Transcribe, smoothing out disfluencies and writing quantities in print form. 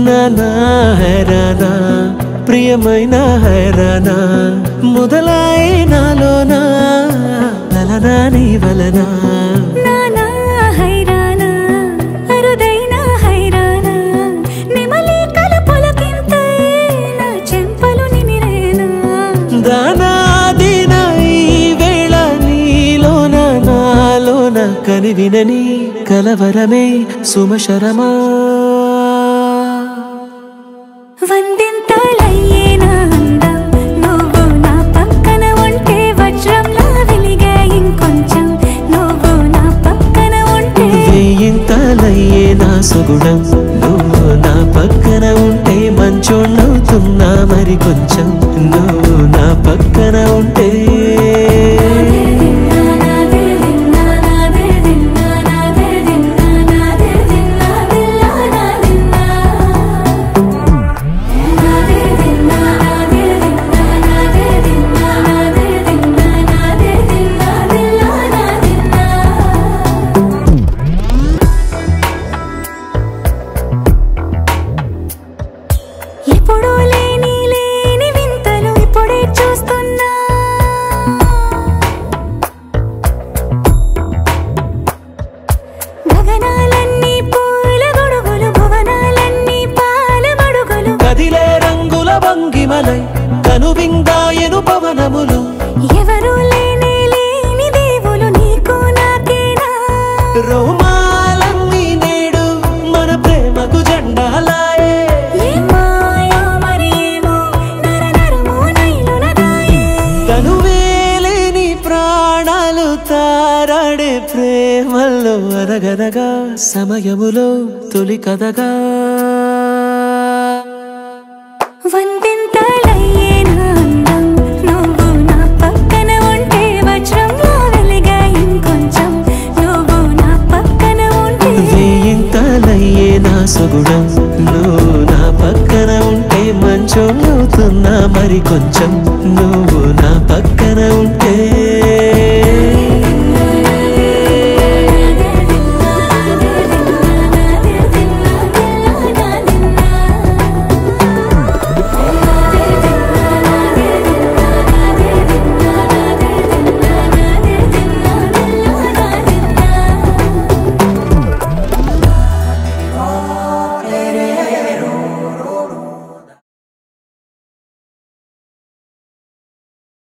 నానా హైరానా ప్రియమైన హైరానా మొదలాయి నాలోనా లలనా నీ వలనా నానా హైరానా అరుదైన హైరానా నెమలి కలపులకింతై నా చెంపలు నిమిరేనా దానాదిన ఈ వేళ నీలోన నాలోన కనివినని కలవరమే సుమశరమా వందింతలయ్యేనా అందం నువ్వు నా పక్కన ఉంటే వజ్రంలా వెలిగే ఇంకొంచెం నువ్వు నా పక్కన ఉంటే వేయింతలయ్యే నా సుగుణం నువ్వు నా పక్కన ఉంటే మంచోణ్ణవుతున్నా మరి కొంచెం నువ్వు నా పక్కన ఉంటే ఎప్పుడూ లేని వింతలు ఇప్పుడే చూస్తున్నా గగనాలన్నీ పూల గొడుగులు భువనాలన్నీ పాల మడుగులు కదిలే రంగుల భంగిమలై కనువిందాయను పవనములు ఎవరూ లేని దేవులు నీకు నాకేనా రోమాలన్నీ నేడు మన ప్రేమకు జెండాలాయే తనువేలేని ప్రాణాలు తారాడే ప్రేమల్లో అరగదగా సమయములో తొలి కథగా వందింతలయ్యేనా అందం నువ్వు నా పక్కన ఉంటే వజ్రంలా వెలిగే ఇంకొంచెం నువ్వు నా పక్కన ఉంటే వేయింతలయ్యే నా సుగుణం నువ్వు నా పక్కన ఉంటే మంచోళ్ళవుతున్నా మరి కొంచెం నువ్వు నా పక్కన ఉంటే